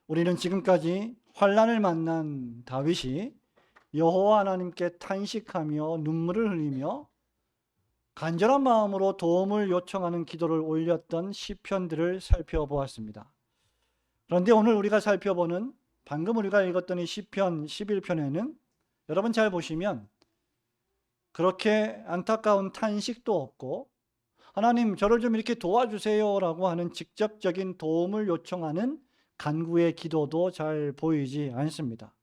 우리는 지금까지 환난을 만난 다윗이 여호와 하나님께 탄식하며 눈물을 흘리며 간절한 마음으로 도움을 요청하는 기도를 올렸던 시편들을 살펴보았습니다. 그런데 오늘 우리가 살펴보는 방금 우리가 읽었던 이 시편 11편에는 여러분 잘 보시면 그렇게 안타까운 탄식도 없고 하나님 저를 좀 이렇게 도와주세요라고 하는 직접적인 도움을 요청하는 간구의 기도도 잘 보이지 않습니다.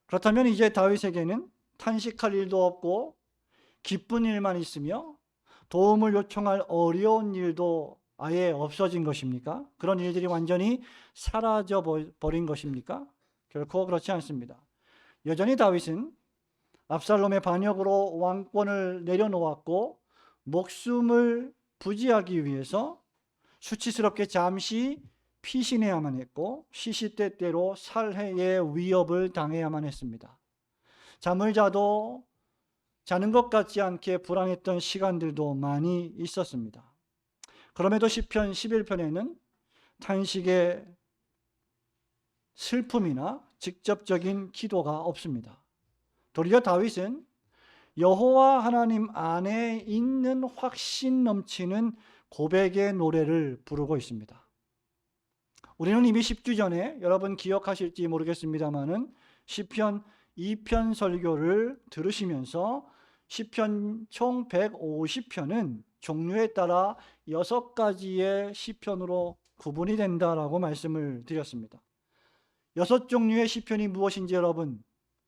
그렇다면 이제 다윗에게는 탄식할 일도 없고 기쁜 일만 있으며 도움을 요청할 어려운 일도 아예 없어진 것입니까? 그런 일들이 완전히 사라져 버린 것입니까? 결코 그렇지 않습니다. 여전히 다윗은 압살롬의 반역으로 왕권을 내려놓았고 목숨을 부지하기 위해서 수치스럽게 잠시 피신해야만 했고 시시때때로 살해의 위협을 당해야만 했습니다. 잠을 자도 자는 것 같지 않게 불안했던 시간들도 많이 있었습니다. 그럼에도 시편 11편에는 탄식의 슬픔이나 직접적인 기도가 없습니다. 도리어 다윗은 여호와 하나님 안에 있는 확신 넘치는 고백의 노래를 부르고 있습니다. 우리는 이미 10주 전에 여러분 기억하실지 모르겠습니다만은 시편 2편 설교를 들으시면서 시편 총 150편은 종류에 따라 6가지의 시편으로 구분이 된다라고 말씀을 드렸습니다. 6종류의 시편이 무엇인지 여러분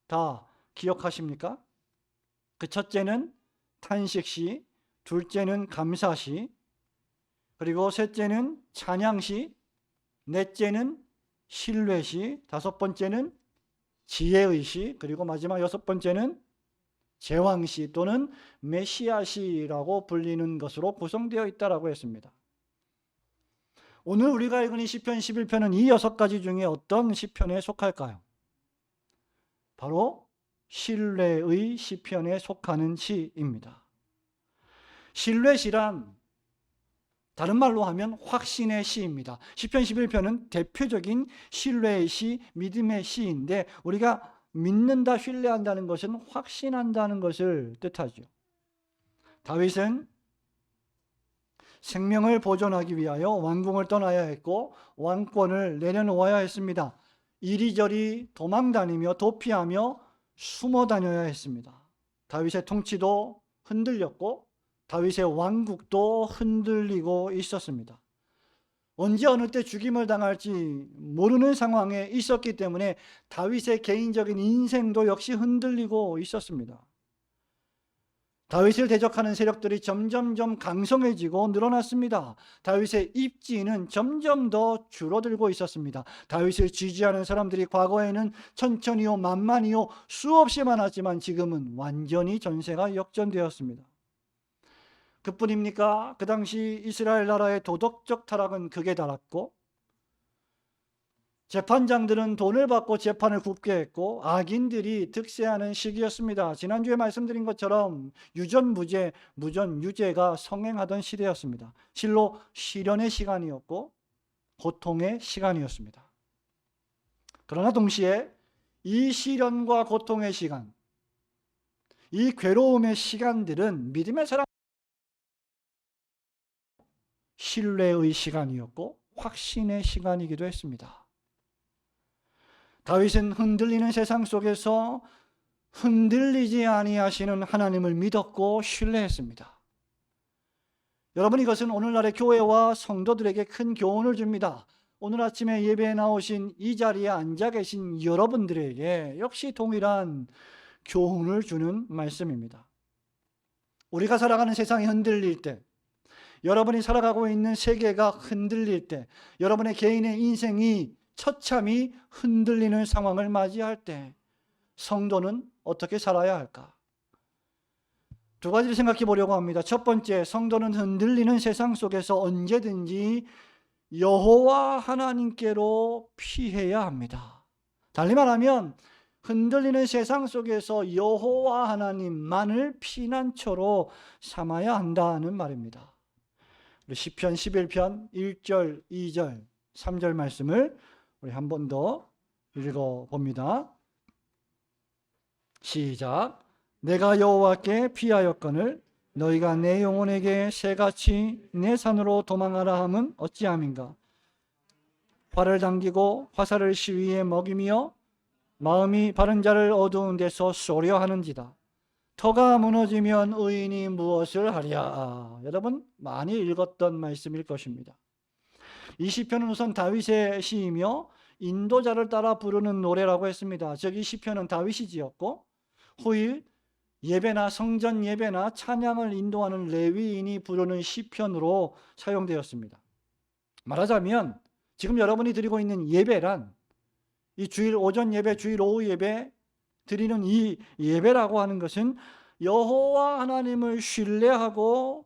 다 기억하십니까? 그 첫째는 탄식시, 둘째는 감사시, 그리고 셋째는 찬양시, 넷째는 신뢰시, 다섯 번째는 지혜의 시, 그리고 마지막 여섯 번째는 제왕시 또는 메시아시라고 불리는 것으로 구성되어 있다라고 했습니다. 오늘 우리가 읽은 이 시편 11편은 이 6가지 중에 어떤 시편에 속할까요? 바로 신뢰의 시편에 속하는 시입니다. 신뢰시란 다른 말로 하면 확신의 시입니다. 시편 11편은 대표적인 신뢰의 시, 믿음의 시인데 우리가 믿는다, 신뢰한다는 것은 확신한다는 것을 뜻하죠. 다윗은 생명을 보존하기 위하여 왕궁을 떠나야 했고 왕권을 내려놓아야 했습니다. 이리저리 도망다니며 도피하며 숨어 다녀야 했습니다. 다윗의 통치도 흔들렸고 다윗의 왕국도 흔들리고 있었습니다. 언제 어느 때 죽임을 당할지 모르는 상황에 있었기 때문에 다윗의 개인적인 인생도 역시 흔들리고 있었습니다. 다윗을 대적하는 세력들이 점점점 강성해지고 늘어났습니다. 다윗의 입지는 점점 더 줄어들고 있었습니다. 다윗을 지지하는 사람들이 과거에는 천천히요 만만히요 수없이 많았지만 지금은 완전히 전세가 역전되었습니다. 그뿐입니까? 그 당시 이스라엘 나라의 도덕적 타락은 극에 달았고 재판장들은 돈을 받고 재판을 굽게 했고 악인들이 득세하는 시기였습니다. 지난주에 말씀드린 것처럼 유전무죄, 무전유죄가 성행하던 시대였습니다. 실로 시련의 시간이었고 고통의 시간이었습니다. 그러나 동시에 이 시련과 고통의 시간, 이 괴로움의 시간들은 믿음의 사람 신뢰의 시간이었고 확신의 시간이기도 했습니다. 다윗은 흔들리는 세상 속에서 흔들리지 아니하시는 하나님을 믿었고 신뢰했습니다. 여러분, 이것은 오늘날의 교회와 성도들에게 큰 교훈을 줍니다. 오늘 아침에 예배에 나오신 이 자리에 앉아 계신 여러분들에게 역시 동일한 교훈을 주는 말씀입니다. 우리가 살아가는 세상이 흔들릴 때, 여러분이 살아가고 있는 세계가 흔들릴 때, 여러분의 개인의 인생이 처참히 흔들리는 상황을 맞이할 때 성도는 어떻게 살아야 할까? 두 가지를 생각해 보려고 합니다. 첫 번째, 성도는 흔들리는 세상 속에서 언제든지 여호와 하나님께로 피해야 합니다. 달리 말하면 흔들리는 세상 속에서 여호와 하나님만을 피난처로 삼아야 한다는 말입니다. 시편 11편 1절, 2절, 3절 말씀을 우리 한 번 더 읽어봅니다. 시작. 내가 여호와께 피하였거늘 너희가 내 영혼에게 새같이 내 산으로 도망하라 함은 어찌함인가. 활을 당기고 화살을 시위에 먹이며 마음이 바른 자를 어두운 데서 쏘려 하는지다. 터가 무너지면 의인이 무엇을 하랴. 여러분 많이 읽었던 말씀일 것입니다. 이 시편은 우선 다윗의 시이며 인도자를 따라 부르는 노래라고 했습니다. 즉 이 시편은 다윗이 지었고 후일 예배나 성전 예배나 찬양을 인도하는 레위인이 부르는 시편으로 사용되었습니다. 말하자면 지금 여러분이 드리고 있는 예배란 이 주일 오전 예배, 주일 오후 예배 드리는 이 예배라고 하는 것은 여호와 하나님을 신뢰하고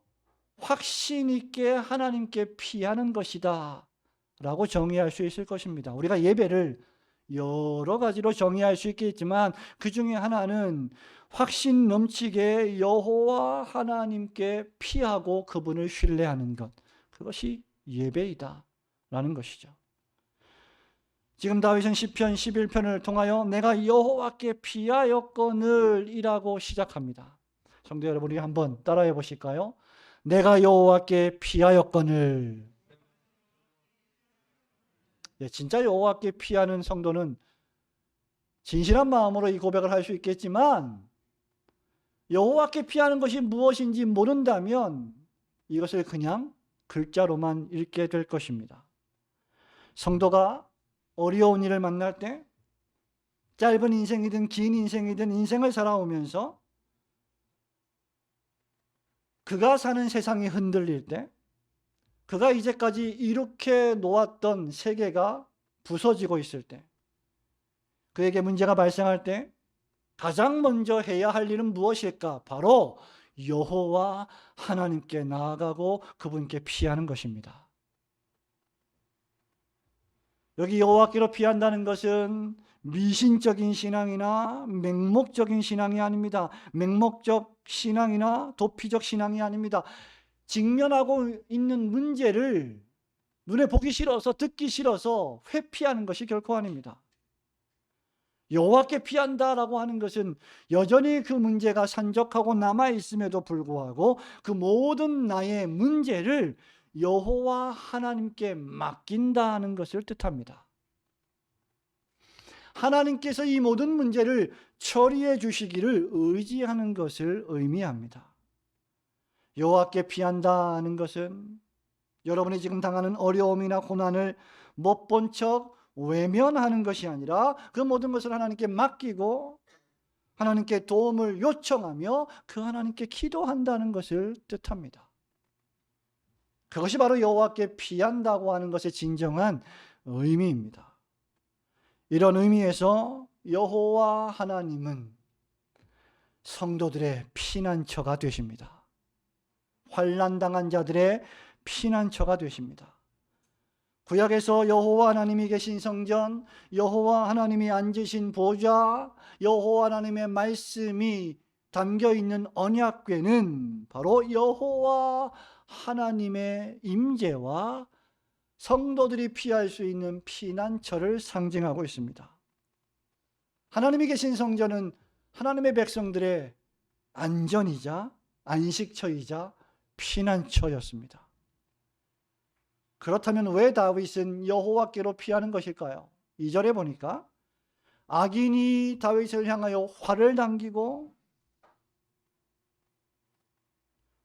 확신 있게 하나님께 피하는 것이다 라고 정의할 수 있을 것입니다. 우리가 예배를 여러 가지로 정의할 수 있겠지만 그 중에 하나는 확신 넘치게 여호와 하나님께 피하고 그분을 신뢰하는 것, 그것이 예배이다 라는 것이죠. 지금 다윗은 시편 11편을 통하여 내가 여호와께 피하였거늘 이라고 시작합니다. 성도 여러분, 우리 한번 따라해 보실까요? 내가 여호와께 피하였거늘. 진짜 여호와께 피하는 성도는 진실한 마음으로 이 고백을 할 수 있겠지만 여호와께 피하는 것이 무엇인지 모른다면 이것을 그냥 글자로만 읽게 될 것입니다. 성도가 어려운 일을 만날 때 짧은 인생이든 긴 인생이든 인생을 살아오면서 그가 사는 세상이 흔들릴 때 그가 이제까지 이렇게 놓았던 세계가 부서지고 있을 때 그에게 문제가 발생할 때 가장 먼저 해야 할 일은 무엇일까? 바로 여호와 하나님께 나아가고 그분께 피하는 것입니다. 여기 여호와께로 피한다는 것은 미신적인 신앙이나 맹목적인 신앙이 아닙니다. 맹목적 신앙이나 도피적 신앙이 아닙니다. 직면하고 있는 문제를 눈에 보기 싫어서 듣기 싫어서 회피하는 것이 결코 아닙니다. 여호와께 피한다라고 하는 것은 여전히 그 문제가 산적하고 남아있음에도 불구하고 그 모든 나의 문제를 여호와 하나님께 맡긴다는 것을 뜻합니다. 하나님께서 이 모든 문제를 처리해 주시기를 의지하는 것을 의미합니다. 여호와께 피한다는 것은 여러분이 지금 당하는 어려움이나 고난을 못 본 척 외면하는 것이 아니라 그 모든 것을 하나님께 맡기고 하나님께 도움을 요청하며 그 하나님께 기도한다는 것을 뜻합니다. 그것이 바로 여호와께 피한다고 하는 것의 진정한 의미입니다. 이런 의미에서 여호와 하나님은 성도들의 피난처가 되십니다. 환난당한 자들의 피난처가 되십니다. 구약에서 여호와 하나님이 계신 성전, 여호와 하나님이 앉으신 보좌, 여호와 하나님의 말씀이 담겨있는 언약궤는 바로 여호와 하나님의 임재와 성도들이 피할 수 있는 피난처를 상징하고 있습니다. 하나님이 계신 성전은 하나님의 백성들의 안전이자 안식처이자 피난처였습니다. 그렇다면 왜 다윗은 여호와께로 피하는 것일까요? 2절에 보니까 악인이 다윗을 향하여 활을 당기고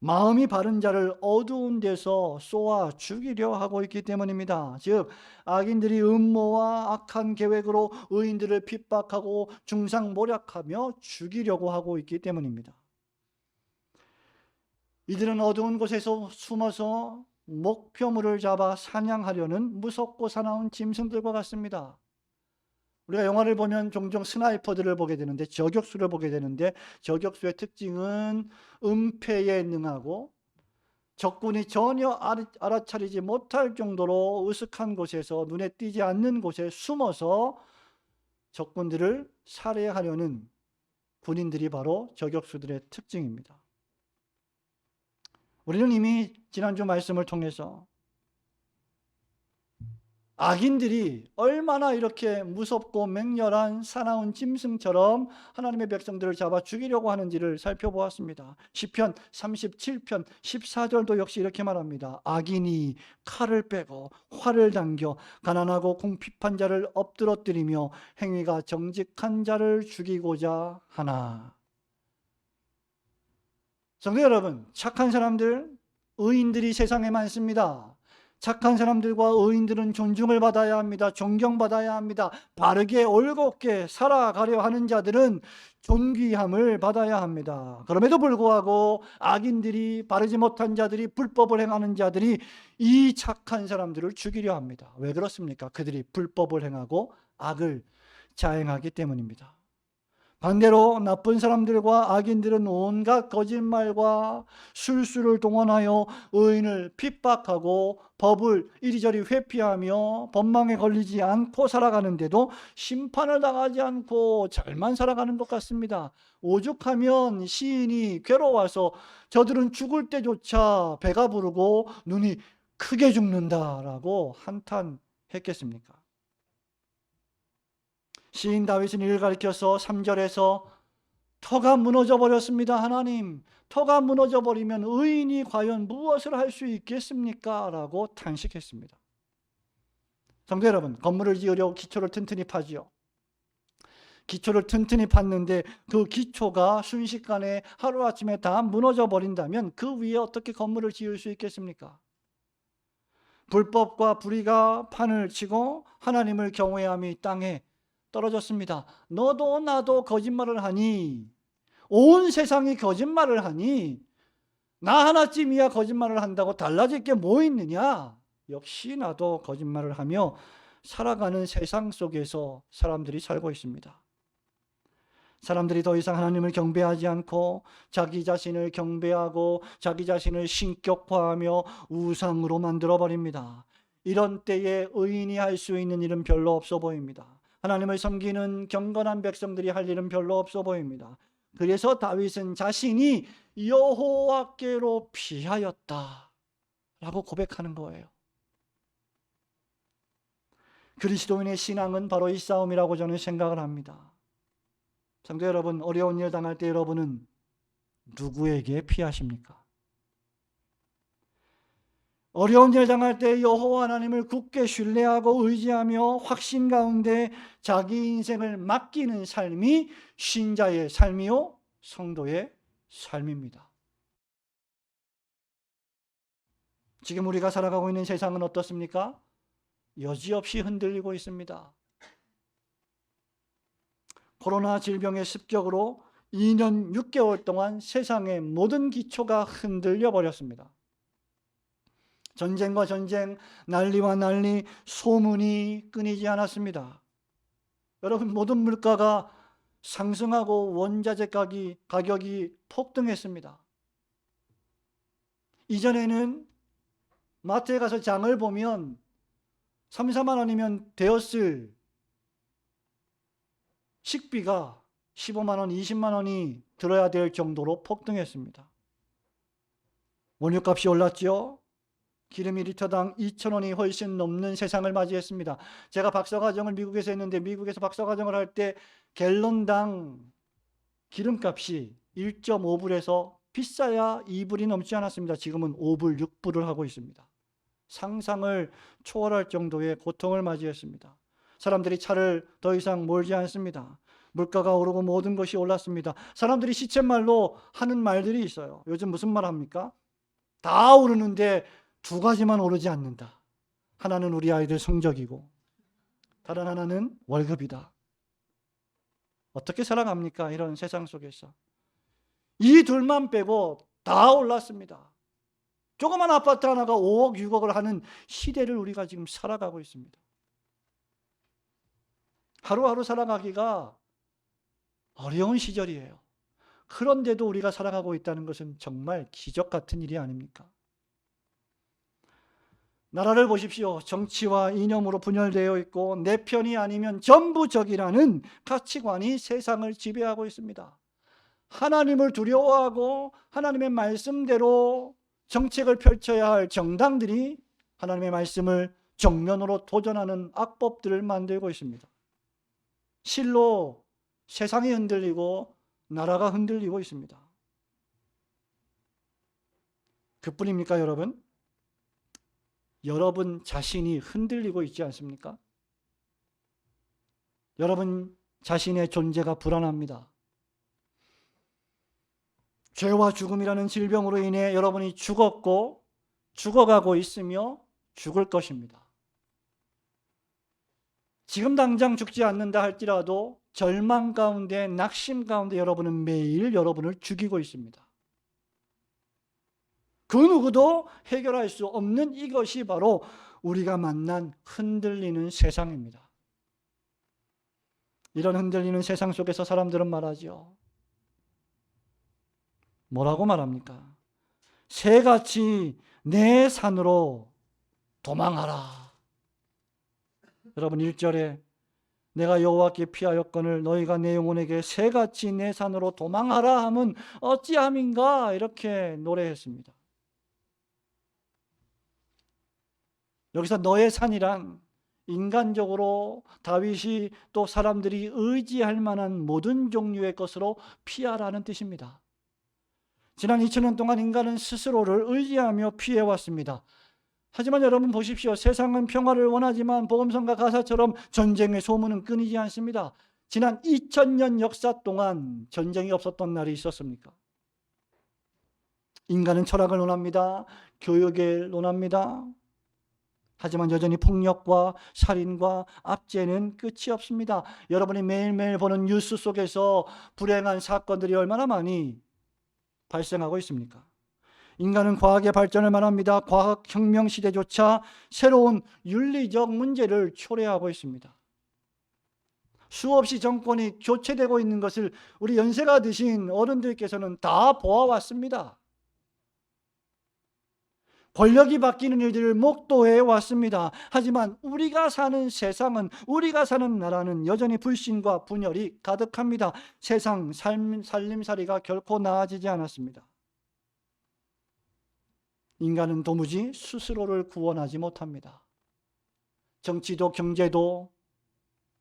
마음이 바른 자를 어두운 데서 쏘아 죽이려 하고 있기 때문입니다. 즉 악인들이 음모와 악한 계획으로 의인들을 핍박하고 중상모략하며 죽이려고 하고 있기 때문입니다. 이들은 어두운 곳에서 숨어서 목표물을 잡아 사냥하려는 무섭고 사나운 짐승들과 같습니다. 우리가 영화를 보면 종종 스나이퍼들을 보게 되는데, 저격수를 보게 되는데, 저격수의 특징은 은폐에 능하고 적군이 전혀 알아차리지 못할 정도로 으슥한 곳에서, 눈에 띄지 않는 곳에 숨어서 적군들을 살해하려는 군인들이 바로 저격수들의 특징입니다. 우리는 이미 지난주 말씀을 통해서 악인들이 얼마나 이렇게 무섭고 맹렬한 사나운 짐승처럼 하나님의 백성들을 잡아 죽이려고 하는지를 살펴보았습니다. 시편 37편 14절도 역시 이렇게 말합니다. 악인이 칼을 빼고 활을 당겨 가난하고 궁핍한 자를 엎드러뜨리며 행위가 정직한 자를 죽이고자 하나. 성도 여러분, 착한 사람들, 의인들이 세상에 많습니다. 착한 사람들과 의인들은 존중을 받아야 합니다. 존경받아야 합니다. 바르게 올곧게 살아가려 하는 자들은 존귀함을 받아야 합니다. 그럼에도 불구하고 악인들이, 바르지 못한 자들이, 불법을 행하는 자들이 이 착한 사람들을 죽이려 합니다. 왜 그렇습니까? 그들이 불법을 행하고 악을 자행하기 때문입니다. 반대로 나쁜 사람들과 악인들은 온갖 거짓말과 술수를 동원하여 의인을 핍박하고 법을 이리저리 회피하며 법망에 걸리지 않고 살아가는데도 심판을 당하지 않고 잘만 살아가는 것 같습니다. 오죽하면 시인이 괴로워서 저들은 죽을 때조차 배가 부르고 눈이 크게 죽는다라고 한탄했겠습니까? 시인 다윗은 이를 가리켜서 3절에서 터가 무너져 버렸습니다. 하나님, 터가 무너져 버리면 의인이 과연 무엇을 할 수 있겠습니까? 라고 탄식했습니다. 성도 여러분, 건물을 지으려고 기초를 튼튼히 파지요. 기초를 튼튼히 팠는데 그 기초가 순식간에 하루아침에 다 무너져 버린다면 그 위에 어떻게 건물을 지을 수 있겠습니까? 불법과 불의가 판을 치고 하나님을 경외함이 땅에 떨어졌습니다. 너도 나도 거짓말을 하니, 온 세상이 거짓말을 하니 나 하나쯤이야 거짓말을 한다고 달라질 게 뭐 있느냐? 역시 나도 거짓말을 하며 살아가는 세상 속에서 사람들이 살고 있습니다. 사람들이 더 이상 하나님을 경배하지 않고 자기 자신을 경배하고 자기 자신을 신격화하며 우상으로 만들어버립니다. 이런 때에 의인이 할 수 있는 일은 별로 없어 보입니다. 하나님을 섬기는 경건한 백성들이 할 일은 별로 없어 보입니다. 그래서 다윗은 자신이 여호와께로 피하였다 라고 고백하는 거예요. 그리스도인의 신앙은 바로 이 싸움이라고 저는 생각을 합니다. 성도 여러분, 어려운 일 당할 때 여러분은 누구에게 피하십니까? 어려운 일 당할 때 여호와 하나님을 굳게 신뢰하고 의지하며 확신 가운데 자기 인생을 맡기는 삶이 신자의 삶이요 성도의 삶입니다. 지금 우리가 살아가고 있는 세상은 어떻습니까? 여지없이 흔들리고 있습니다. 코로나 질병의 습격으로 2년 6개월 동안 세상의 모든 기초가 흔들려 버렸습니다. 전쟁과 전쟁, 난리와 난리, 소문이 끊이지 않았습니다. 여러분, 모든 물가가 상승하고 원자재 가격이 폭등했습니다. 이전에는 마트에 가서 장을 보면 3, 4만 원이면 되었을 식비가 15만 원, 20만 원이 들어야 될 정도로 폭등했습니다. 원유값이 올랐죠. 기름이 리터당 2,000원이 훨씬 넘는 세상을 맞이했습니다. 제가 박사과정을 미국에서 했는데 미국에서 박사과정을 할 때 갤런당 기름값이 1.5불에서 비싸야 2불이 넘지 않았습니다. 지금은 5불, 6불을 하고 있습니다. 상상을 초월할 정도의 고통을 맞이했습니다. 사람들이 차를 더 이상 몰지 않습니다. 물가가 오르고 모든 것이 올랐습니다. 사람들이 시쳇말로 하는 말들이 있어요. 요즘 무슨 말 합니까? 다 오르는데 두 가지만 오르지 않는다. 하나는 우리 아이들 성적이고 다른 하나는 월급이다. 어떻게 살아갑니까? 이런 세상 속에서. 이 둘만 빼고 다 올랐습니다. 조그만 아파트 하나가 5억, 6억을 하는 시대를 우리가 지금 살아가고 있습니다. 하루하루 살아가기가 어려운 시절이에요. 그런데도 우리가 살아가고 있다는 것은 정말 기적 같은 일이 아닙니까? 나라를 보십시오. 정치와 이념으로 분열되어 있고 내 편이 아니면 전부 적이라는 가치관이 세상을 지배하고 있습니다. 하나님을 두려워하고 하나님의 말씀대로 정책을 펼쳐야 할 정당들이 하나님의 말씀을 정면으로 도전하는 악법들을 만들고 있습니다. 실로 세상이 흔들리고 나라가 흔들리고 있습니다. 그뿐입니까, 여러분? 여러분 자신이 흔들리고 있지 않습니까? 여러분 자신의 존재가 불안합니다. 죄와 죽음이라는 질병으로 인해 여러분이 죽었고 죽어가고 있으며 죽을 것입니다. 지금 당장 죽지 않는다 할지라도 절망 가운데, 낙심 가운데 여러분은 매일 여러분을 죽이고 있습니다. 그 누구도 해결할 수 없는 이것이 바로 우리가 만난 흔들리는 세상입니다. 이런 흔들리는 세상 속에서 사람들은 말하죠. 뭐라고 말합니까? 새같이 내 산으로 도망하라. 여러분 1절에 내가 여호와께 피하였거늘 너희가 내 영혼에게 새같이 내 산으로 도망하라 하면 어찌함인가 이렇게 노래했습니다. 여기서 너의 산이란 인간적으로 다윗이 또 사람들이 의지할 만한 모든 종류의 것으로 피하라는 뜻입니다. 지난 2000년 동안 인간은 스스로를 의지하며 피해왔습니다. 하지만 여러분 보십시오. 세상은 평화를 원하지만 복음성가 가사처럼 전쟁의 소문은 끊이지 않습니다. 지난 2000년 역사 동안 전쟁이 없었던 날이 있었습니까? 인간은 철학을 논합니다. 교육을 논합니다. 하지만 여전히 폭력과 살인과 압제는 끝이 없습니다. 여러분이 매일매일 보는 뉴스 속에서 불행한 사건들이 얼마나 많이 발생하고 있습니까? 인간은 과학의 발전을 말합니다. 과학혁명 시대조차 새로운 윤리적 문제를 초래하고 있습니다. 수없이 정권이 교체되고 있는 것을 우리 연세가 드신 어른들께서는 다 보아왔습니다. 권력이 바뀌는 일들을 목도해 왔습니다. 하지만 우리가 사는 세상은, 우리가 사는 나라는 여전히 불신과 분열이 가득합니다. 세상 살림살이가 결코 나아지지 않았습니다. 인간은 도무지 스스로를 구원하지 못합니다. 정치도 경제도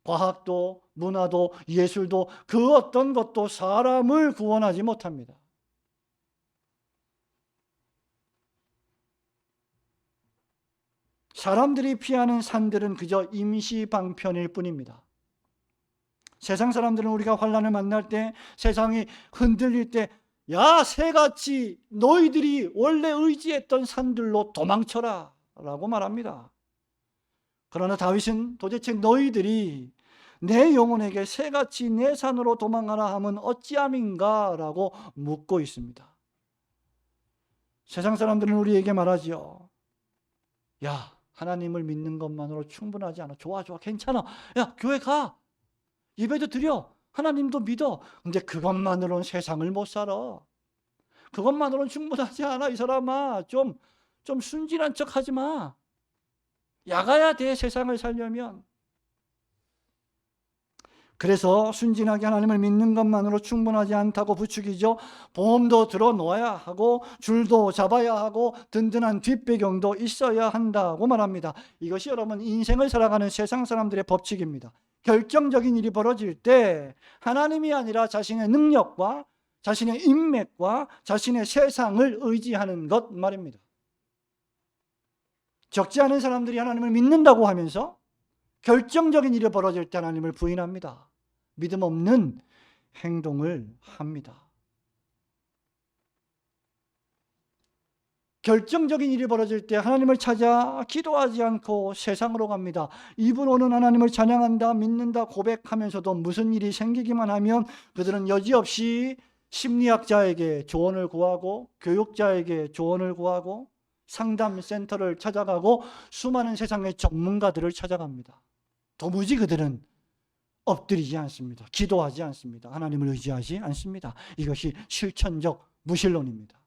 과학도 문화도 예술도 그 어떤 것도 사람을 구원하지 못합니다. 사람들이 피하는 산들은 그저 임시 방편일 뿐입니다. 세상 사람들은 우리가 환난을 만날 때, 세상이 흔들릴 때 야 새같이 너희들이 원래 의지했던 산들로 도망쳐라 라고 말합니다. 그러나 다윗은 도대체 너희들이 내 영혼에게 새같이 내 산으로 도망하라 하면 어찌함인가 라고 묻고 있습니다. 세상 사람들은 우리에게 말하지요. 야 하나님을 믿는 것만으로 충분하지 않아. 좋아 괜찮아. 야 교회 가. 예배도 드려. 하나님도 믿어. 근데 그것만으로는 세상을 못 살아. 그것만으로는 충분하지 않아. 이 사람아 좀 순진한 척 하지 마. 야가야 돼 세상을 살려면. 그래서 순진하게 하나님을 믿는 것만으로 충분하지 않다고 부추기죠. 보험도 들어놓아야 하고 줄도 잡아야 하고 든든한 뒷배경도 있어야 한다고 말합니다. 이것이 여러분 인생을 살아가는 세상 사람들의 법칙입니다. 결정적인 일이 벌어질 때 하나님이 아니라 자신의 능력과 자신의 인맥과 자신의 세상을 의지하는 것 말입니다. 적지 않은 사람들이 하나님을 믿는다고 하면서 결정적인 일이 벌어질 때 하나님을 부인합니다. 믿음 없는 행동을 합니다. 결정적인 일이 벌어질 때 하나님을 찾아 기도하지 않고 세상으로 갑니다. 입으로는 하나님을 찬양한다, 믿는다, 고백하면서도 무슨 일이 생기기만 하면 그들은 여지없이 심리학자에게 조언을 구하고 교육자에게 조언을 구하고 상담센터를 찾아가고 수많은 세상의 전문가들을 찾아갑니다. 도무지 그들은 엎드리지 않습니다. 기도하지 않습니다. 하나님을 의지하지 않습니다. 이것이 실천적 무신론입니다.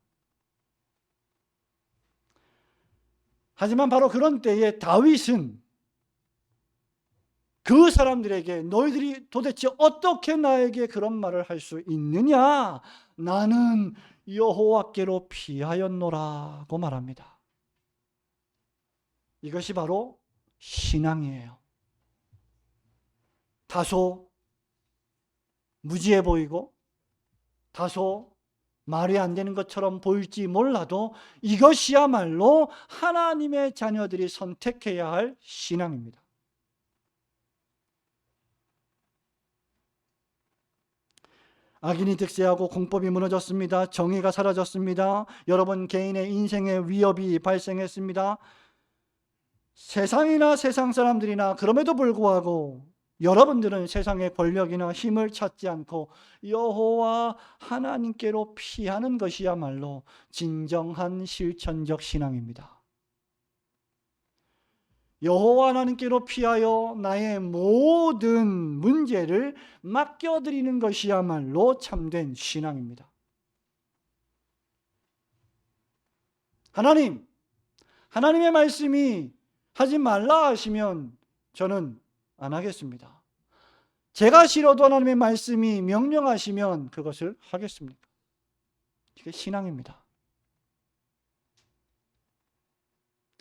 하지만 바로 그런 때에 다윗은 그 사람들에게 너희들이 도대체 어떻게 나에게 그런 말을 할 수 있느냐? 나는 여호와께로 피하였노라고 말합니다. 이것이 바로 신앙이에요. 다소 무지해 보이고 다소 말이 안 되는 것처럼 보일지 몰라도 이것이야말로 하나님의 자녀들이 선택해야 할 신앙입니다. 악인이 득세하고 공법이 무너졌습니다. 정의가 사라졌습니다. 여러분 개인의 인생에 위협이 발생했습니다. 세상이나 세상 사람들이나 그럼에도 불구하고 여러분들은 세상의 권력이나 힘을 찾지 않고 여호와 하나님께로 피하는 것이야말로 진정한 실천적 신앙입니다. 여호와 하나님께로 피하여 나의 모든 문제를 맡겨드리는 것이야말로 참된 신앙입니다. 하나님의 말씀이 하지 말라 하시면 저는 안 하겠습니다. 제가 싫어도 하나님의 말씀이 명령하시면 그것을 하겠습니까? 이게 신앙입니다.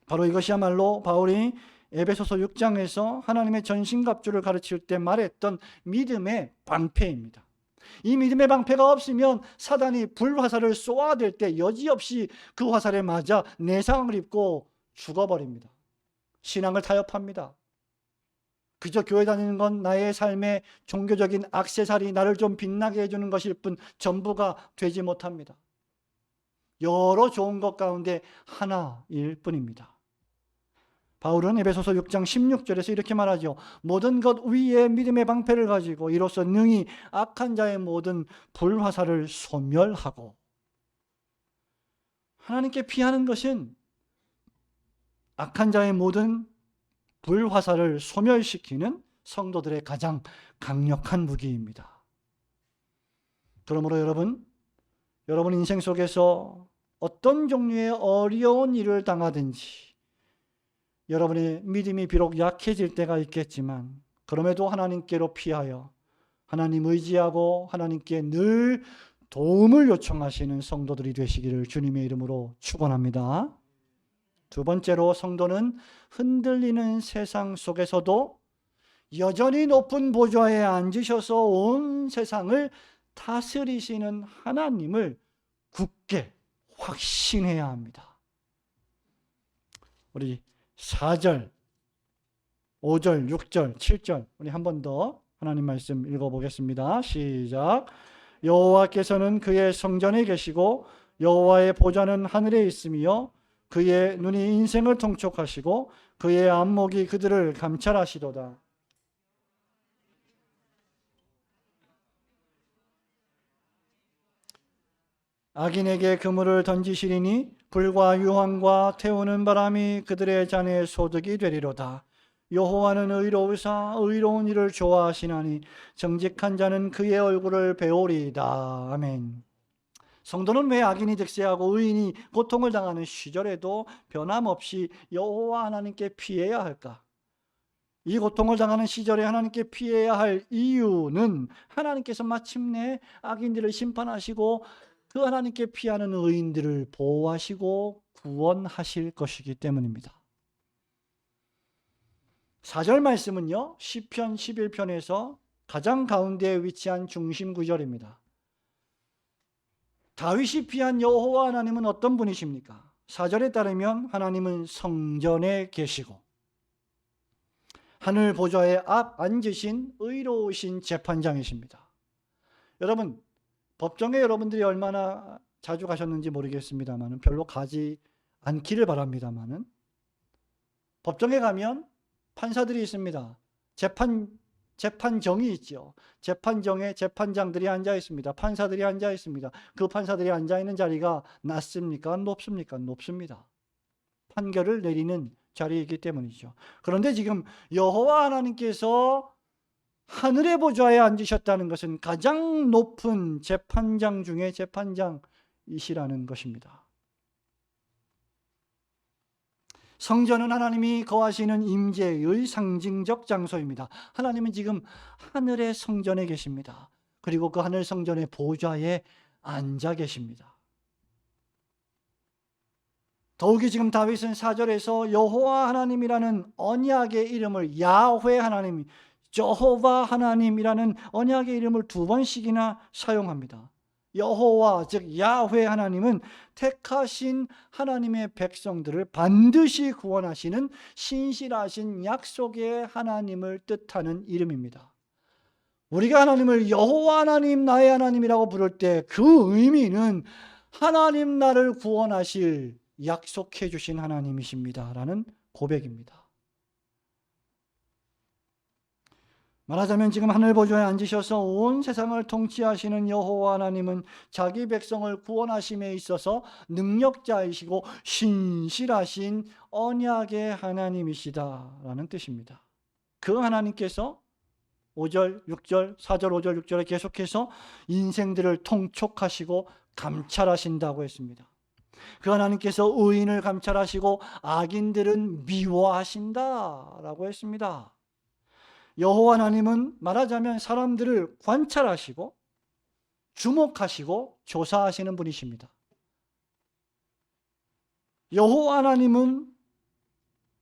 바로 이것이야말로 바울이 에베소서 6장에서 하나님의 전신갑주를 가르칠 때 말했던 믿음의 방패입니다. 이 믿음의 방패가 없으면 사단이 불화살을 쏘아댈 때 여지없이 그 화살에 맞아 내상을 입고 죽어버립니다. 신앙을 타협합니다. 그저 교회 다니는 건 나의 삶의 종교적인 액세서리, 나를 좀 빛나게 해주는 것일 뿐 전부가 되지 못합니다. 여러 좋은 것 가운데 하나일 뿐입니다. 바울은 에베소서 6장 16절에서 이렇게 말하죠. 모든 것 위에 믿음의 방패를 가지고 이로써 능히 악한 자의 모든 불화살을 소멸하고. 하나님께 피하는 것은 악한 자의 모든 불화살을 소멸시키는 성도들의 가장 강력한 무기입니다. 그러므로 여러분 인생 속에서 어떤 종류의 어려운 일을 당하든지 여러분의 믿음이 비록 약해질 때가 있겠지만 그럼에도 하나님께로 피하여 하나님 의지하고 하나님께 늘 도움을 요청하시는 성도들이 되시기를 주님의 이름으로 축원합니다. 두 번째로 성도는 흔들리는 세상 속에서도 여전히 높은 보좌에 앉으셔서 온 세상을 다스리시는 하나님을 굳게 확신해야 합니다. 우리 4절, 5절, 6절, 7절 우리 한 번 더 하나님 말씀 읽어보겠습니다. 시작. 여호와께서는 그의 성전에 계시고 여호와의 보좌는 하늘에 있으며 그의 눈이 인생을 통촉하시고 그의 안목이 그들을 감찰하시도다. 악인에게 그물을 던지시리니 불과 유황과 태우는 바람이 그들의 잔의 소득이 되리로다. 여호와는 의로우사 의로운 일을 좋아하시나니 정직한 자는 그의 얼굴을 배우리이다. 아멘. 성도는 왜 악인이 득세하고 의인이 고통을 당하는 시절에도 변함없이 여호와 하나님께 피해야 할까? 이 고통을 당하는 시절에 하나님께 피해야 할 이유는 하나님께서 마침내 악인들을 심판하시고 그 하나님께 피하는 의인들을 보호하시고 구원하실 것이기 때문입니다. 4절 말씀은요, 시편 11편에서 가장 가운데에 위치한 중심 구절입니다. 다윗이 피한 여호와 하나님은 어떤 분이십니까? 4절에 따르면 하나님은 성전에 계시고 하늘 보좌에 앞 앉으신 의로우신 재판장이십니다. 여러분, 법정에 여러분들이 얼마나 자주 가셨는지 모르겠습니다만 별로 가지 않기를 바랍니다만 법정에 가면 판사들이 있습니다. 재판정이 있죠. 재판정에 재판장들이 앉아 있습니다. 판사들이 앉아 있습니다. 그 판사들이 앉아 있는 자리가 낮습니까? 높습니까? 높습니다. 판결을 내리는 자리이기 때문이죠. 그런데 지금 여호와 하나님께서 하늘의 보좌에 앉으셨다는 것은 가장 높은 재판장 중에 재판장이시라는 것입니다. 성전은 하나님이 거하시는 임재의 상징적 장소입니다. 하나님은 지금 하늘의 성전에 계십니다. 그리고 그 하늘 성전의 보좌에 앉아 계십니다. 더욱이 지금 다윗은 4절에서 여호와 하나님이라는 언약의 이름을 야훼 하나님, 여호와 하나님이라는 언약의 이름을 2번씩이나 사용합니다. 여호와 즉 야훼 하나님은 택하신 하나님의 백성들을 반드시 구원하시는 신실하신 약속의 하나님을 뜻하는 이름입니다. 우리가 하나님을 여호와 하나님, 나의 하나님이라고 부를 때 그 의미는 하나님 나를 구원하실 약속해 주신 하나님이십니다 라는 고백입니다. 말하자면 지금 하늘 보좌에 앉으셔서 온 세상을 통치하시는 여호와 하나님은 자기 백성을 구원하심에 있어서 능력자이시고 신실하신 언약의 하나님이시다라는 뜻입니다. 그 하나님께서 5절, 6절, 4절, 5절, 6절에 계속해서 인생들을 통촉하시고 감찰하신다고 했습니다. 그 하나님께서 의인을 감찰하시고 악인들은 미워하신다라고 했습니다. 여호와 하나님은 말하자면 사람들을 관찰하시고 주목하시고 조사하시는 분이십니다. 여호와 하나님은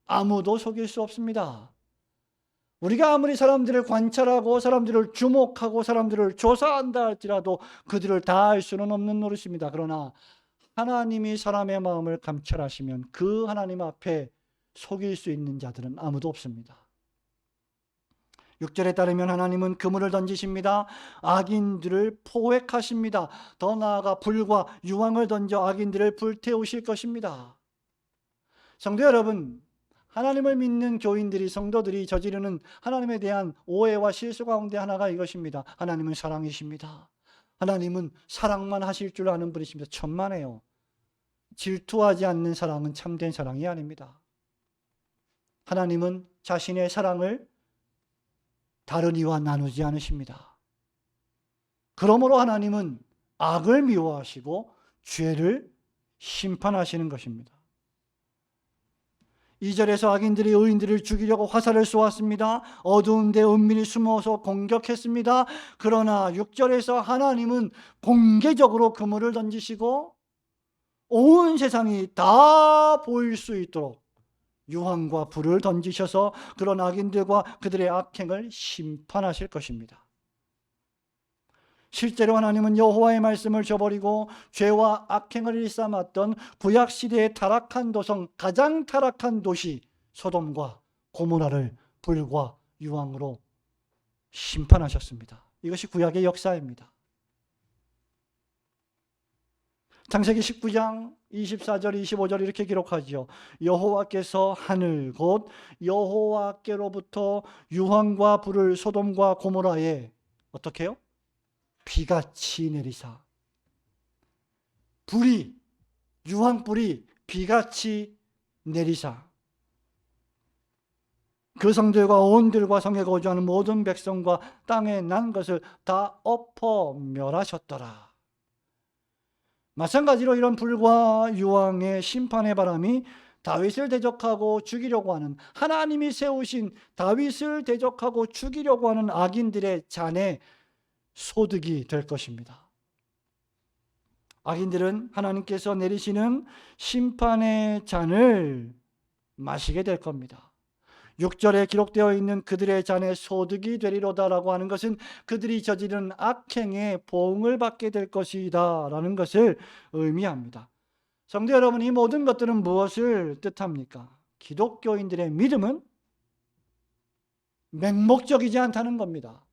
아무도 속일 수 없습니다. 우리가 아무리 사람들을 관찰하고 사람들을 주목하고 사람들을 조사한다 할지라도 그들을 다 알 수는 없는 노릇입니다. 그러나 하나님이 사람의 마음을 감찰하시면 그 하나님 앞에 속일 수 있는 자들은 아무도 없습니다. 6절에 따르면 하나님은 그물을 던지십니다. 악인들을 포획하십니다. 더 나아가 불과 유황을 던져 악인들을 불태우실 것입니다. 성도 여러분, 하나님을 믿는 교인들이, 성도들이 저지르는 하나님에 대한 오해와 실수 가운데 하나가 이것입니다. 하나님은 사랑이십니다. 하나님은 사랑만 하실 줄 아는 분이십니다. 천만에요. 질투하지 않는 사랑은 참된 사랑이 아닙니다. 하나님은 자신의 사랑을 다른 이와 나누지 않으십니다. 그러므로 하나님은 악을 미워하시고 죄를 심판하시는 것입니다. 2절에서 악인들이 의인들을 죽이려고 화살을 쏘았습니다. 어두운 데 은밀히 숨어서 공격했습니다. 그러나 6절에서 하나님은 공개적으로 그물을 던지시고 온 세상이 다 보일 수 있도록 유황과 불을 던지셔서 그런 악인들과 그들의 악행을 심판하실 것입니다. 실제로 하나님은 여호와의 말씀을 저버리고 죄와 악행을 일삼았던 구약시대의 타락한 도성, 가장 타락한 도시 소돔과 고모라를 불과 유황으로 심판하셨습니다. 이것이 구약의 역사입니다. 창세기 19장 24절 25절 이렇게 기록하죠. 여호와께서 하늘 곧 여호와께로부터 유황과 불을 소돔과 고모라에 어떻게 해요? 비같이 내리사. 불이, 유황불이 비같이 내리사 그 성들과 온 들과 성에 거주하는 모든 백성과 땅에 난 것을 다 엎어 멸하셨더라. 마찬가지로 이런 불과 유황의 심판의 바람이 다윗을 대적하고 죽이려고 하는, 하나님이 세우신 다윗을 대적하고 죽이려고 하는 악인들의 잔에 소득이 될 것입니다. 악인들은 하나님께서 내리시는 심판의 잔을 마시게 될 겁니다. 6절에 기록되어 있는 그들의 잔에 소득이 되리로다라고 하는 것은 그들이 저지른 악행의 보응을 받게 될 것이다 라는 것을 의미합니다. 성도 여러분, 이 모든 것들은 무엇을 뜻합니까? 기독교인들의 믿음은 맹목적이지 않다는 겁니다.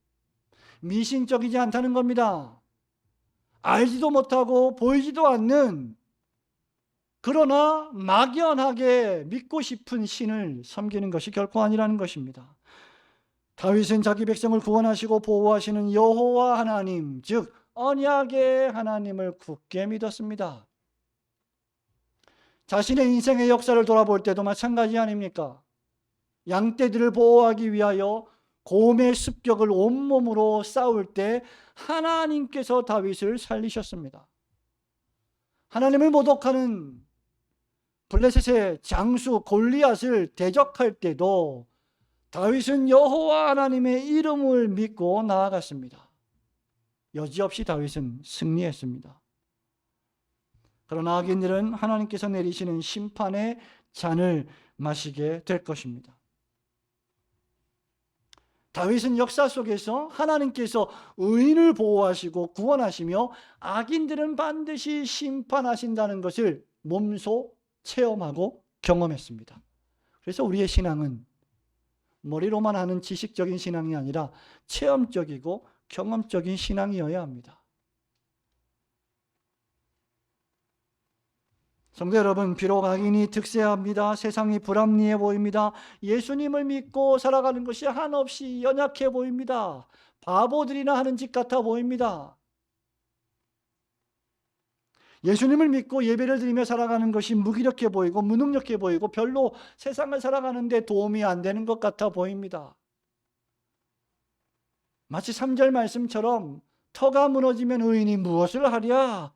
미신적이지 않다는 겁니다. 알지도 못하고 보이지도 않는, 그러나 막연하게 믿고 싶은 신을 섬기는 것이 결코 아니라는 것입니다. 다윗은 자기 백성을 구원하시고 보호하시는 여호와 하나님, 즉 언약의 하나님을 굳게 믿었습니다. 자신의 인생의 역사를 돌아볼 때도 마찬가지 아닙니까? 양떼들을 보호하기 위하여 곰의 습격을 온몸으로 싸울 때 하나님께서 다윗을 살리셨습니다. 하나님을 모독하는 블레셋의 장수 골리앗을 대적할 때도 다윗은 여호와 하나님의 이름을 믿고 나아갔습니다. 여지없이 다윗은 승리했습니다. 그러나 악인들은 하나님께서 내리시는 심판의 잔을 마시게 될 것입니다. 다윗은 역사 속에서 하나님께서 의인을 보호하시고 구원하시며 악인들은 반드시 심판하신다는 것을 몸소 체험하고 경험했습니다. 그래서 우리의 신앙은 머리로만 하는 지식적인 신앙이 아니라 체험적이고 경험적인 신앙이어야 합니다. 성도 여러분, 비록 악인이 득세합니다. 세상이 불합리해 보입니다. 예수님을 믿고 살아가는 것이 한없이 연약해 보입니다. 바보들이나 하는 짓 같아 보입니다. 예수님을 믿고 예배를 드리며 살아가는 것이 무기력해 보이고 무능력해 보이고 별로 세상을 살아가는데 도움이 안 되는 것 같아 보입니다. 마치 3절 말씀처럼 터가 무너지면 의인이 무엇을 하랴?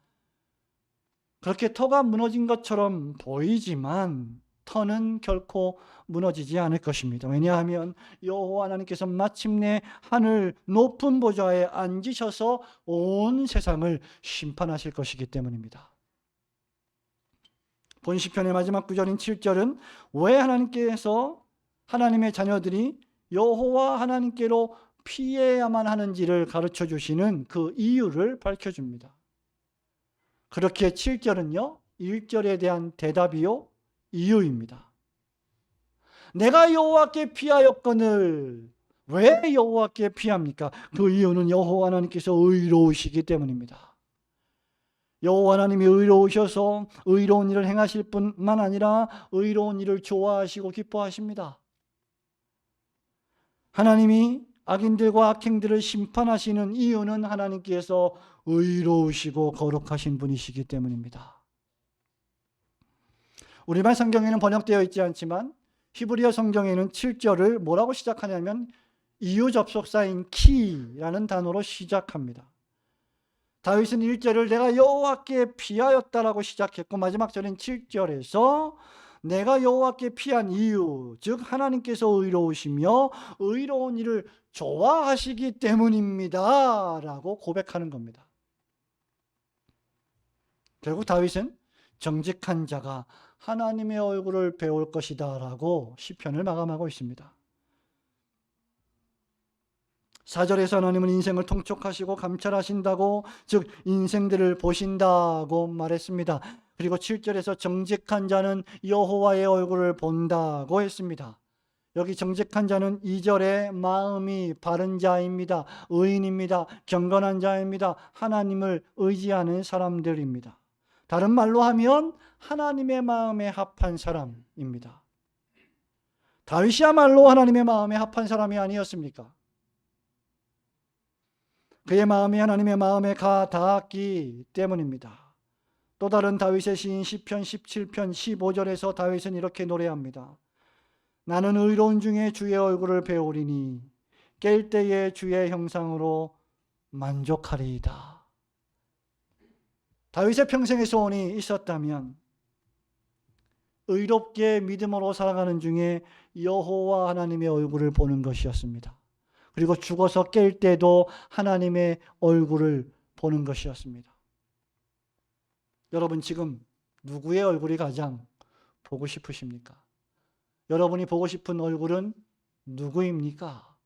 그렇게 터가 무너진 것처럼 보이지만 터는 결코 무너지지 않을 것입니다. 왜냐하면 여호와 하나님께서 마침내 하늘 높은 보좌에 앉으셔서 온 세상을 심판하실 것이기 때문입니다. 본 시편의 마지막 구절인 7절은 왜 하나님께서 하나님의 자녀들이 여호와 하나님께로 피해야만 하는지를 가르쳐 주시는 그 이유를 밝혀줍니다. 그렇게 7절은요 1절에 대한 대답이요 이유입니다. 내가 여호와께 피하였거늘. 왜 여호와께 피합니까? 그 이유는 여호와 하나님께서 의로우시기 때문입니다. 여호와 하나님이 의로우셔서 의로운 일을 행하실 뿐만 아니라 의로운 일을 좋아하시고 기뻐하십니다. 하나님이 악인들과 악행들을 심판하시는 이유는 하나님께서 의로우시고 거룩하신 분이시기 때문입니다. 우리말 성경에는 번역되어 있지 않지만 히브리어 성경에는 7절을 뭐라고 시작하냐면 이유 접속사인 키라는 단어로 시작합니다. 다윗은 1절을 내가 여호와께 피하였다라고 시작했고 마지막 절인 7절에서 내가 여호와께 피한 이유, 즉 하나님께서 의로우시며 의로운 일을 좋아하시기 때문입니다 라고 고백하는 겁니다. 결국 다윗은 정직한 자가 하나님의 얼굴을 배울 것이다 라고 시편을 마감하고 있습니다. 4절에서 하나님은 인생을 통촉하시고 감찰하신다고, 즉 인생들을 보신다고 말했습니다. 그리고 7절에서 정직한 자는 여호와의 얼굴을 본다고 했습니다. 여기 정직한 자는 2절에 마음이 바른 자입니다. 의인입니다. 경건한 자입니다. 하나님을 의지하는 사람들입니다. 다른 말로 하면 하나님의 마음에 합한 사람입니다. 다윗이야말로 하나님의 마음에 합한 사람이 아니었습니까? 그의 마음이 하나님의 마음에 가 닿았기 때문입니다. 또 다른 다윗의 시인 시편 17편 15절에서 다윗은 이렇게 노래합니다. 나는 의로운 중에 주의 얼굴을 배우리니 깰 때에 주의 형상으로 만족하리이다. 다윗의 평생의 소원이 있었다면 의롭게 믿음으로 살아가는 중에 여호와 하나님의 얼굴을 보는 것이었습니다. 그리고 죽어서 깰 때도 하나님의 얼굴을 보는 것이었습니다. 여러분 지금 누구의 얼굴이 가장 보고 싶으십니까? 여러분이 보고 싶은 얼굴은 누구입니까?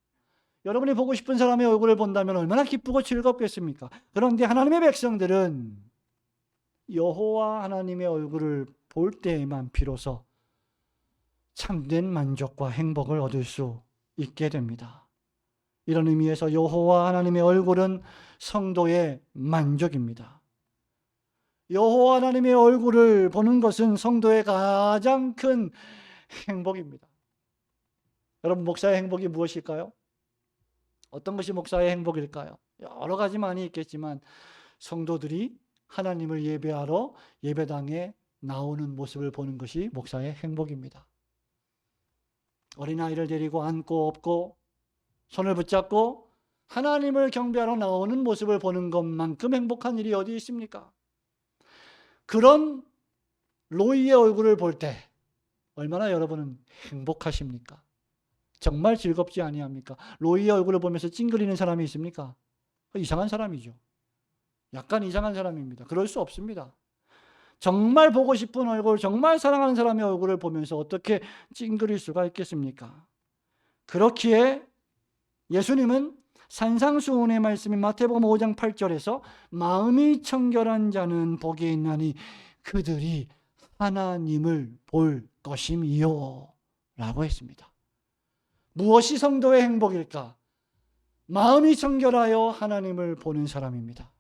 여러분이 보고 싶은 사람의 얼굴을 본다면 얼마나 기쁘고 즐겁겠습니까? 그런데 하나님의 백성들은 여호와 하나님의 얼굴을 볼 때에만 비로소 참된 만족과 행복을 얻을 수 있게 됩니다. 이런 의미에서 여호와 하나님의 얼굴은 성도의 만족입니다. 여호와 하나님의 얼굴을 보는 것은 성도의 가장 큰 행복입니다. 여러분 목사의 행복이 무엇일까요? 어떤 것이 목사의 행복일까요? 여러 가지 많이 있겠지만 성도들이 하나님을 예배하러 예배당에 나오는 모습을 보는 것이 목사의 행복입니다. 어린아이를 데리고 안고 업고 손을 붙잡고 하나님을 경배하러 나오는 모습을 보는 것만큼 행복한 일이 어디 있습니까? 그런 로이의 얼굴을 볼 때 얼마나 여러분은 행복하십니까? 정말 즐겁지 아니합니까? 로이의 얼굴을 보면서 찡그리는 사람이 있습니까? 이상한 사람이죠. 약간 이상한 사람입니다. 그럴 수 없습니다. 정말 보고 싶은 얼굴, 정말 사랑하는 사람의 얼굴을 보면서 어떻게 찡그릴 수가 있겠습니까? 그렇기에 예수님은 산상수훈의 말씀인 마태복음 5장 8절에서 마음이 청결한 자는 복이 있나니 그들이 하나님을 볼 것임이요 라고 했습니다. 무엇이 성도의 행복일까? 마음이 청결하여 하나님을 보는 사람입니다.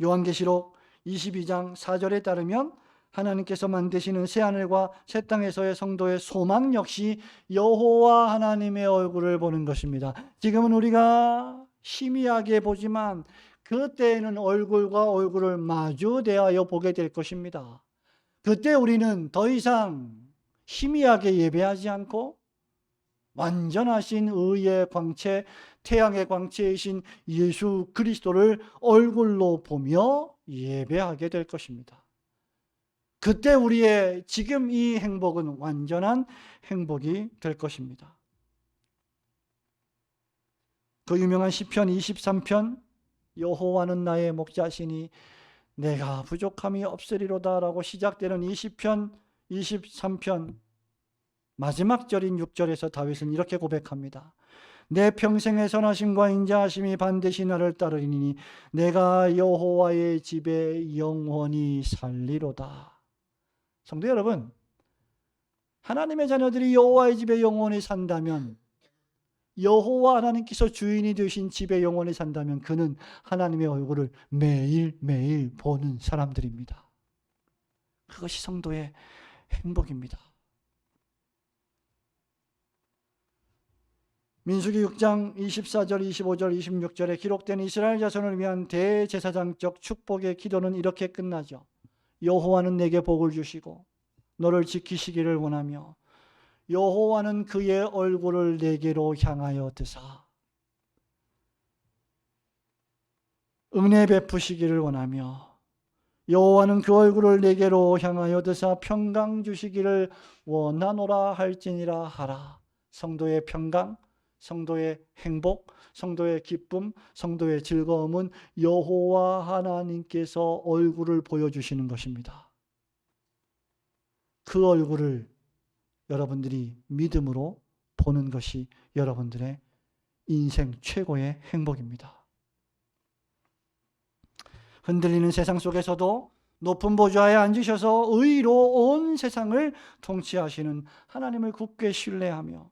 요한계시록 22장 4절에 따르면 하나님께서 만드시는 새하늘과 새 땅에서의 성도의 소망 역시 여호와 하나님의 얼굴을 보는 것입니다. 지금은 우리가 희미하게 보지만 그때에는 얼굴과 얼굴을 마주 대하여 보게 될 것입니다. 그때 우리는 더 이상 희미하게 예배하지 않고 완전하신 의의 광채, 태양의 광채이신 예수 그리스도를 얼굴로 보며 예배하게 될 것입니다. 그때 우리의 지금 이 행복은 완전한 행복이 될 것입니다. 그 유명한 시편 23편 여호와는 나의 목자시니 내가 부족함이 없으리로다 라고 시작되는 이 시편 23편 마지막 절인 6절에서 다윗은 이렇게 고백합니다. 내 평생의 선하심과 인자하심이 반드시 나를 따르리니 내가 여호와의 집에 영원히 살리로다. 성도 여러분, 하나님의 자녀들이 여호와의 집에 영원히 산다면, 여호와 하나님께서 주인이 되신 집에 영원히 산다면 그는 하나님의 얼굴을 매일매일 보는 사람들입니다. 그것이 성도의 행복입니다. 민수기 6장 24절, 25절, 26절에 기록된 이스라엘 자손을 위한 대제사장적 축복의 기도는 이렇게 끝나죠. 여호와는 내게 복을 주시고 너를 지키시기를 원하며 여호와는 그의 얼굴을 내게로 향하여 드사 은혜 베푸시기를 원하며 여호와는 그 얼굴을 내게로 향하여 드사 평강 주시기를 원하노라 할지니라 하라. 성도의 평강, 성도의 행복, 성도의 기쁨, 성도의 즐거움은 여호와 하나님께서 얼굴을 보여주시는 것입니다. 그 얼굴을 여러분들이 믿음으로 보는 것이 여러분들의 인생 최고의 행복입니다. 흔들리는 세상 속에서도 높은 보좌에 앉으셔서 의로 온 세상을 통치하시는 하나님을 굳게 신뢰하며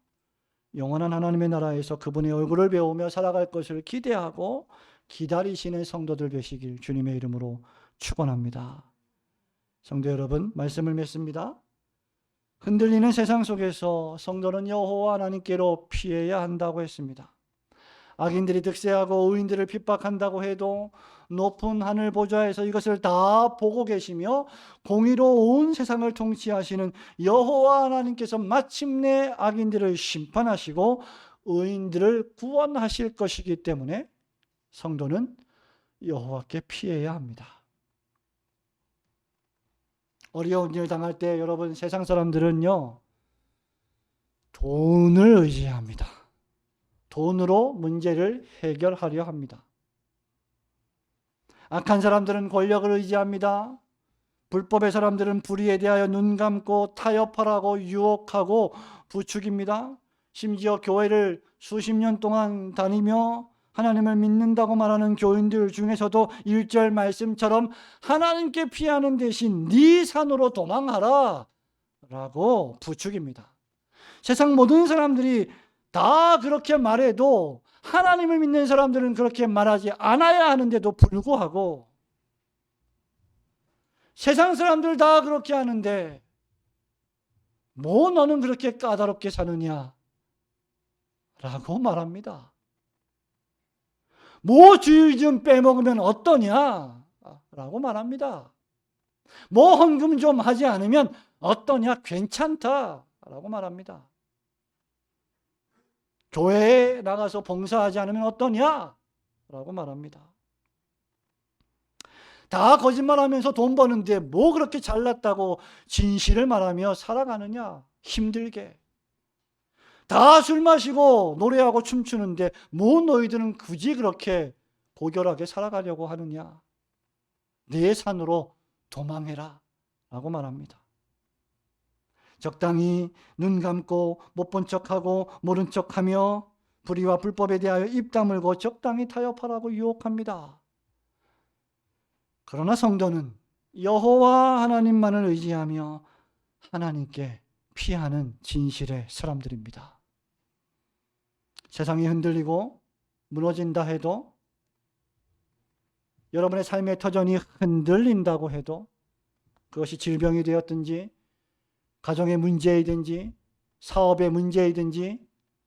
영원한 하나님의 나라에서 그분의 얼굴을 배우며 살아갈 것을 기대하고 기다리시는 성도들 되시길 주님의 이름으로 축원합니다. 성도 여러분, 말씀을 맺습니다. 흔들리는 세상 속에서 성도는 여호와 하나님께로 피해야 한다고 했습니다. 악인들이 득세하고 의인들을 핍박한다고 해도 높은 하늘 보좌에서 이것을 다 보고 계시며 공의로 온 세상을 통치하시는 여호와 하나님께서 마침내 악인들을 심판하시고 의인들을 구원하실 것이기 때문에 성도는 여호와께 피해야 합니다. 어려운 일 당할 때 여러분, 세상 사람들은요, 돈을 의지합니다. 돈으로 문제를 해결하려 합니다. 악한 사람들은 권력을 의지합니다. 불법의 사람들은 불의에 대하여 눈 감고 타협하라고 유혹하고 부추깁니다. 심지어 교회를 수십 년 동안 다니며 하나님을 믿는다고 말하는 교인들 중에서도 1절 말씀처럼 하나님께 피하는 대신 네 산으로 도망하라 라고 부추깁니다. 세상 모든 사람들이 다 그렇게 말해도 하나님을 믿는 사람들은 그렇게 말하지 않아야 하는데도 불구하고 세상 사람들 다 그렇게 하는데 뭐 너는 그렇게 까다롭게 사느냐 라고 말합니다. 뭐 주일 좀 빼먹으면 어떠냐 라고 말합니다. 뭐 헌금 좀 하지 않으면 어떠냐, 괜찮다 라고 말합니다. 교회에 나가서 봉사하지 않으면 어떠냐 라고 말합니다. 다 거짓말하면서 돈 버는데 뭐 그렇게 잘났다고 진실을 말하며 살아가느냐, 힘들게. 다 술 마시고 노래하고 춤추는데 뭐 너희들은 굳이 그렇게 고결하게 살아가려고 하느냐? 내 산으로 도망해라 라고 말합니다. 적당히 눈 감고 못 본 척하고 모른 척하며 불의와 불법에 대하여 입 다물고 적당히 타협하라고 유혹합니다. 그러나 성도는 여호와 하나님만을 의지하며 하나님께 피하는 진실의 사람들입니다. 세상이 흔들리고 무너진다 해도, 여러분의 삶의 터전이 흔들린다고 해도, 그것이 질병이 되었든지 가정의 문제이든지 사업의 문제이든지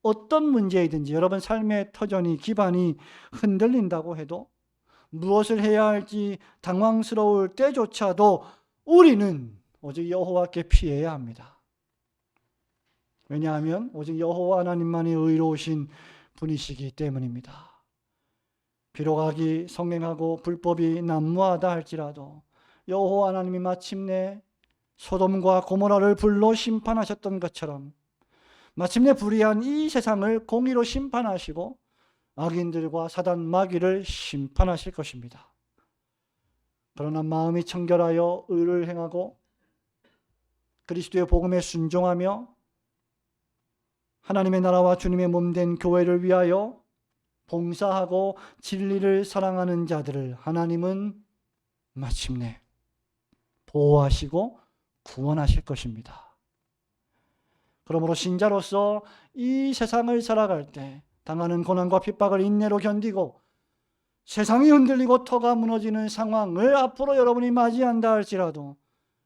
어떤 문제이든지 여러분 삶의 터전이 기반이 흔들린다고 해도, 무엇을 해야 할지 당황스러울 때조차도 우리는 오직 여호와께 피해야 합니다. 왜냐하면 오직 여호와 하나님만이 의로우신 분이시기 때문입니다. 비록 악이 성행하고 불법이 난무하다 할지라도 여호와 하나님이 마침내 소돔과 고모라를 불로 심판하셨던 것처럼 마침내 불의한 이 세상을 공의로 심판하시고 악인들과 사단 마귀를 심판하실 것입니다. 그러나 마음이 청결하여 의를 행하고 그리스도의 복음에 순종하며 하나님의 나라와 주님의 몸된 교회를 위하여 봉사하고 진리를 사랑하는 자들을 하나님은 마침내 보호하시고 구원하실 것입니다. 그러므로 신자로서 이 세상을 살아갈 때 당하는 고난과 핍박을 인내로 견디고 세상이 흔들리고 터가 무너지는 상황을 앞으로 여러분이 맞이한다 할지라도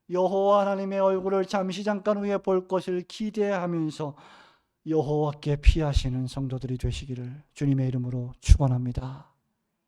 여호와 하나님의 얼굴을 잠시 잠깐 후에 볼 것을 기대하면서 여호와께 피하시는 성도들이 되시기를 주님의 이름으로 축원합니다.